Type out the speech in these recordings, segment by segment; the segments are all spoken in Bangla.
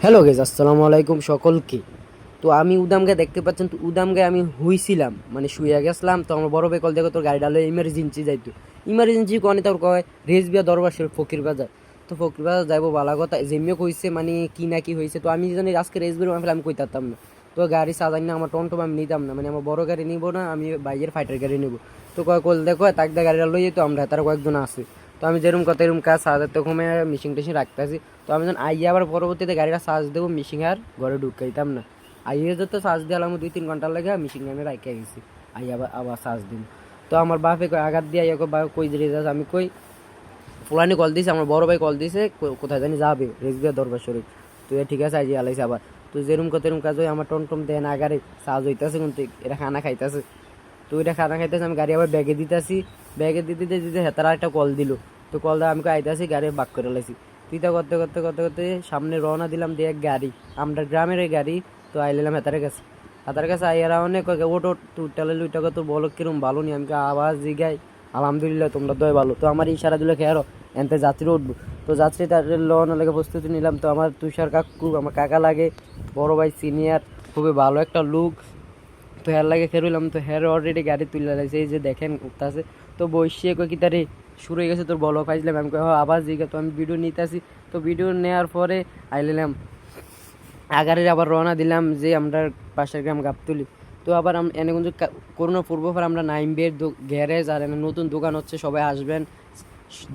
হ্যালো গেজ আসসালামু আলাইকুম সকলকে। তো আমি উদামকে দেখতে পাচ্ছেন, তো উদামকে আমি হুইছিলাম মানে শুয়ে গেছিলাম। তো আমার বড় ভাই কল দেখো তোর গাড়ি ডালো ইমার্জেন্সি যাইতো, ইমার্জেন্সি কনে তোর কয় রেসবিয়া দরবার ফকির বাজার। তো ফকির বাজার যাইবো বালা কথা যেমিও কইছে মানে কি না কি হয়েছে। তো আমি জানি আজকে রেসবির মাহফিল আমি কইতাম না। তো গাড়ি সাজাই না আমার টনটম আমি নিতাম না, মানে আমার বড় গাড়ি নিব না, আমি বাইরের ফাইটার গাড়ি নেবো। তো কয় কল দেখো তাক দা গাড়িটা লইয়ে তো আমরা তারা কয়েকজন আছে। তো আমি যেরকম কথা এরকম কাজ সাজার তো ঘুমে মিশিং টিশিং রাখতেছি। তো আমি যখন আইয়া আবার পরবর্তীতে গাড়িটা চার্জ দেবো, মিশিং আর ঘরে ঢুকাইতাম না। আইয়ে যত চার্জ দিলাম 2-3 ঘন্টা লাগে, মিশিং আমি রাখে গেছি। আইয়া আবার আবার চার্জ দিন। তো আমার বাপে আঘাত দিয়ে আইয়া বা কই দিয়ে যাস, আমি কই ফুলানি কল দিছে, আমার বড় ভাই কল দিছে কোথায় জানি যাবে রেসবিয়া দরবার শরীফ। তো ঠিক আছে আইজি আলাইছে আবার। তো যেরকম কথা এরকম কাজ হয়, আমার টনটম দেন আগারে চার্জ হইতেছে কিন্তু এরা খানা খাইতেছে। তো ওইটা খানা খাইতেছে, আমি গাড়ি আবার ব্যাগে দিতেছি, ব্যাগে দিতে দিতে দিতে হেতারা একটা কল দিল। তো কল দেওয়া আমি আইতাছি, গাড়ি বাক করে লাইছি। তুইটা করতে করতে করতে করতে সামনে রওনা দিলাম দিয়ে এক গাড়ি, আমরা গ্রামের এই গাড়ি। তো আইলাম হেতারের কাছে, হাতার কাছে আইয়ারা অনেক ওটো টুটালে লুইটাকে তোর বলো কিরম ভালো নি, আমি আওয়াজ জিগাই আলহামদুলিল্লাহ তোমরা দয় ভালো। তো আমার ইশারা দিলে খেয়ারো এনতে যাত্রী উঠবো। তো যাত্রী তার লওয়ানো লাগে প্রস্তুতি নিলাম। তো আমার তুষার কাকু আমার কাকা লাগে, বড় ভাই সিনিয়র, খুবই ভালো একটা লুক। তো হের লাগে খেরুলাম, তো হের অলরেডি গাড়ি তুলে লাগছে, এই যে দেখেন উঠতেছে। তো বসিয়ে কই কি তারে শুরু হয়ে গেছে তোর বলো পাইছিলাম, আমি কই আবার জিগা। তো আমি ভিডিও নিতে আসি, তো ভিডিও নেওয়ার পরে আইলাম আগারে আবার রওনা দিলাম যে আমরা পাশের গ্রাম গাবতুলি। তো আবার এনে কিন্তু করোনা পূর্ব পর আমরা নাইমবের গ্যারেজ আর এনে নতুন দোকান হচ্ছে, সবাই আসবেন।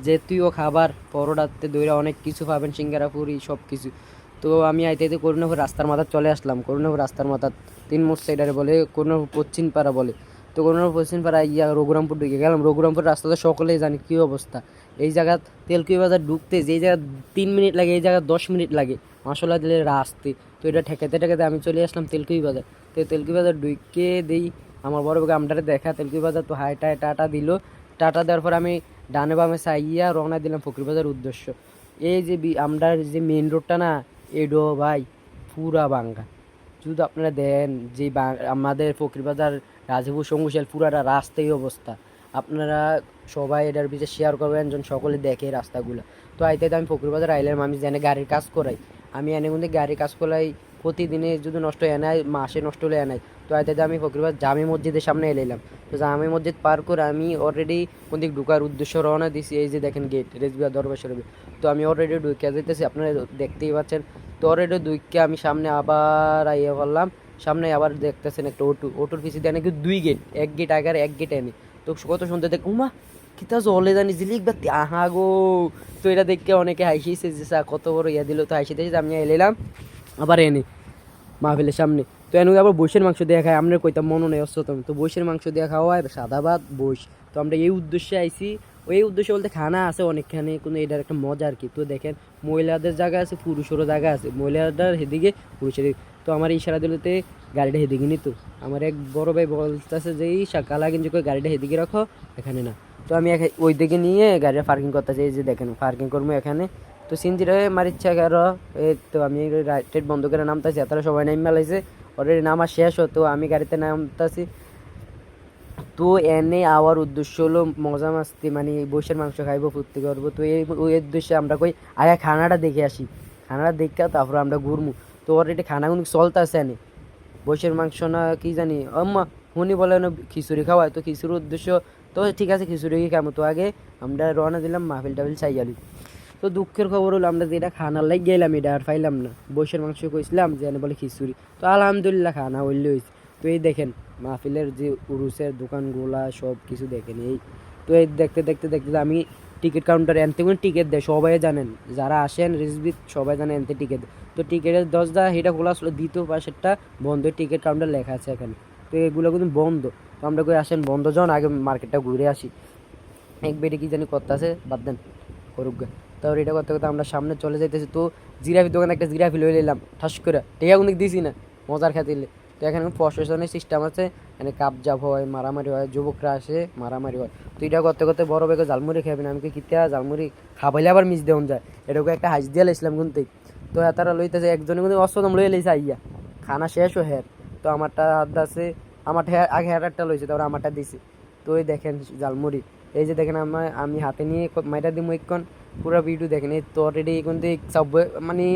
জাতীয় খাবার পরোটাতে দইরা অনেক কিছু পাবেন, সিঙ্গারা পুরি সব কিছু। তো আমি আইতে আইতে করুণাপুর রাস্তার মাথা চলে আসলাম। করুণাপুর রাস্তার মাথা 3 মোড় সাইডারে বলে, করুণাপুর পশ্চিম পাড়া বলে। তো করুণাপুর পশ্চিম পাড়া ইয়া রঘুরামপুর ঢুকে গেলাম। রঘুরামপুর রাস্তাতে সকলেই জানি কী অবস্থা। এই জায়গা তেলকুই বাজার ঢুকতে যেই জায়গা 3 মিনিট লাগে, এই জায়গা 10 মিনিট লাগে মশলা দিলে রাস্তে। তো এটা ঠেকাতে ঠেকাতে আমি চলে আসলাম তেলকুই বাজার। তো তেলকুই বাজার ঢুকে দেই, আমার বড় ভাই আমটারে দেখা তেলকুই বাজার। তো হাই টাই টাটা দিল। টাটা দেওয়ার পর আমি ডানে বামে চাইয়া রওনা দিলাম ফকির বাজার উদ্দেশ্য। এই যে আমরা যে মেন রোডটা না, এডো ভাই পুরা বাঙ্গা। যদি আপনারা দেন যে আমাদের ফকির বাজার রাজীপুর সঙ্গুশাল পুরাটা রাস্তাই অবস্থা। আপনারা সবাই এটার পিছিয়ে শেয়ার করবেন যেন সকলে দেখে রাস্তাগুলো। তো আইতে আমি ফকির বাজার আইলাম, আমি যেন গাড়ির কাজ করাই, আমি এনে কিন্তু গাড়ির কাজ করাই প্রতিদিনে যদি নষ্ট এনাই মাসে নষ্ট হলে এনাই। তো আইতে আমি ফকিরবাজার জামি মসজিদের সামনে এলাম। তো জামি মসজিদ পার করে আমি অলরেডি কোন দিক ঢুকার উদ্দেশ্য রওনা দিছি। এই যে দেখেন গেট রেসবিয়া দরবার শরীফ। তো আমি অলরেডি ঢুকে যেতেছি, আপনারা দেখতেই পাচ্ছেন। তো অলরেডি ঢুকে আমি সামনে আবার আইয়া করলাম, সামনে আবার দেখতেছেন একটা অটোর পিছিয়ে দেয় নাকি 2 গেট, এক গেট আগার এক গেট এনে। তো কত শুনতে দেখ উমা কিতা জলে জানি জিলিক বাতি আহা গো। তো এটা দেখে অনেকে হাসিছে যে কত বড় ইয়া দিল। তো হাসিতে হাসিতে আমি এলাম আবার এনে মাহফিলের সামনে। তো এনে আবার বৈশের মাংস দেওয়া খাই, আমরা কইতাম মনে নেই অস্তম। তো বৈশের মাংস দেওয়া খাওয়া হয়, সাদা ভাত বৈশ। তো আমরা এই উদ্দেশ্যে আইছি। ওই উদ্দেশ্যে বলতে খানা আছে অনেকখানে, কিন্তু এটার একটা মজা আর কি। তো দেখেন মহিলাদের জায়গা আছে, পুরুষেরও জায়গা আছে, মহিলাদের হেদিকে পুরুষের। তো আমার ইশারা দিলতে গাড়িটা হেদিকে নিত। আমার এক বড় ভাই বলতেছে যে এই কালা কিন্তু গাড়িটা হেদিকে রাখো, এখানে না। তো আমি ওই দিকে নিয়ে গাড়িটা পার্কিং করতেছি, এই যে দেখেন পার্কিং করবো এখানে। তো সিনজিরে মারিচ্ছা কারো এই। তো আমি রাইট বন্ধ করে নামতেছি, এতটা সবাই নাম মেলাইছে, অলরেডি নামা শেষ হতো, আমি গাড়িতে নামতেছি। তো এনে আওয়ার উদ্দেশ্য হলো মজা মাস্তি, মানে বৈশের মাংস খাইবো ফুর্তি করবো। তো এই ওই উদ্দেশ্যে আমরা কই আগে খানাটা দেখে আসি, খানাটা দেখে তারপরে আমরা ঘুরমু। তো অলরেডি খানা কিন্তু চলতেছে এনে বৈশের মাংস না কি জানি আম্মা উনি বলে খিচুড়ি খাওয়ায়। তো খিচুড়ির উদ্দেশ্য, তো ঠিক আছে খিচুড়ি খাবো। তো আগে আমরা রওনা দিলাম মাহফিল টাফিল চাইয়ালি। তো দুঃখের খবর হলো আমরা যেটা খানার লাগ গেলাম এটা আর পাইলাম না। বৈশের মাংস কইছিলাম যে বলে খিচুড়ি। তো আলহামদুলিল্লাহ খানা হইলে হয়েছে। তো এই দেখেন মাহফিলের যে উরুসের দোকানগুলা সব কিছু দেখেন এই। তো এই দেখতে দেখতে দেখতে আমি টিকিট কাউন্টারে এনতে কোনো টিকিট দেয়, সবাই জানেন যারা আসেন রিজবিত সবাই জানেন এনতে টিকিট দেয়। তো টিকিটের দরজা এটা খোলা আসলো, দ্বিতীয় পাশেরটা বন্ধ, টিকিট কাউন্টার লেখা আছে এখানে। তো এগুলো কিন্তু বন্ধ। তো আমরা কই আসেন বন্ধ যখন আগে মার্কেটটা ঘুরে আসি। এক বেডে কি জানি করতে আছে, বাদ দেন করুক গা। তারপর এটা করতে করতে আমরা সামনে চলে যাইতেছি। তো জিরাফির দোকানে একটা জিরাফি লয়ে নিলাম ঠাস করে, টেকা কিন্তু দিছি না মজার খাতিলে। তো এখানে প্রশাসনের সিস্টেম আছে, এখানে কাপজাপ হয়, মারামারি হয়, যুবকরা আসে মারামারি হয়। তো এটা করতে করতে বড় বেগে জালমুড়ি খাবেন, আমি কিতা জালমুড়ি খাবাইলে আবার মিস দেওয়া যায়, এটাকে একটা হাইস দিয়ে লাইছিলাম কিন্তু। তো তারা লইতেছে একজনে কিন্তু অষ্টদম লইয়ে লইছে আইয়া, খানা শেষ ও হের। তো আমারটা হাত আছে, আমার আগে হেরারটা লইছে, তারপর আমারটা দিছে। তো এই দেখেন জালমুড়ি, এই যে দেখেন আমি হাতে নিয়ে মাইটা দিমু একক্ষণ। পুরো ভিডিও দেখেন। এই তো অলরেডি কিন্তু সব মানে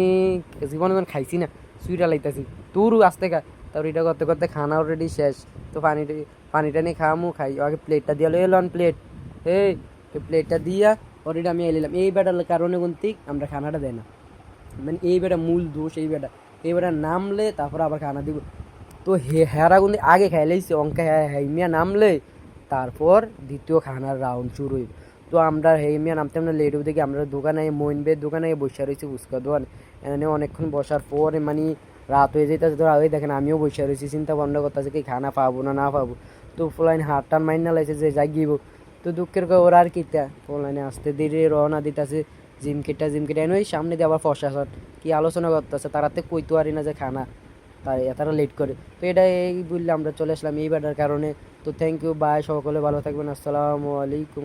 জীবনে যখন খাইছি না সুইটা লাইতাছি তোরও আসতে খা। তারপর এটা করতে করতে খানা অলরেডি শেষ। তো পানিটা নিয়ে খামু খাই আগে প্লেটটা দিয়ে এলাম প্লেট এই প্লেটটা দিয়া অলরেডি আমি এলাম। এই বেটার কারণে কিন্তু আমরা খানাটা দেয় না, মানে এই বেটা মূল দোষ এই বেটা। এই বেটা নামলে তারপর আবার খানা দিব। তো হেরা কিন্তু আগে খাইলেইছে অঙ্কা হেমিয়া নামলে তারপর দ্বিতীয় খানার রাউন্ড শুরু হইব। তো আমরা হেমিয়া নামতে আমরা লেট হইতে কি আমরা দোকানে মইনবের দোকানে বসে রয়েছি ফুচকা দোকান। এনে অনেকক্ষণ বসার পরে মানে রাত হয়ে যেতেছে। তো ওই দেখেন আমিও বসে রয়েছি চিন্তা ভাবনা করতেছে কি খানা পাবো না না পাবো। তো ফুলাইন হাত টান মাইন না লাগছে যে যাই গিব। তো দুঃখের ওরা আর কিতা ফুলাইনে আসতে দেরি রওনা দিতেছে জিম কেটা এনে সামনে দিয়ে আবার প্রশাসন কি আলোচনা করতেছে তারাতে কইতে পারি না যে খানা তাই এতটা লেট করে। তো এটা এই বললে আমরা চলে আসলাম এই ব্যাটার কারণে। তো থ্যাংক ইউ, বাই, সকলে ভালো থাকবেন, আসসালামু আলাইকুম।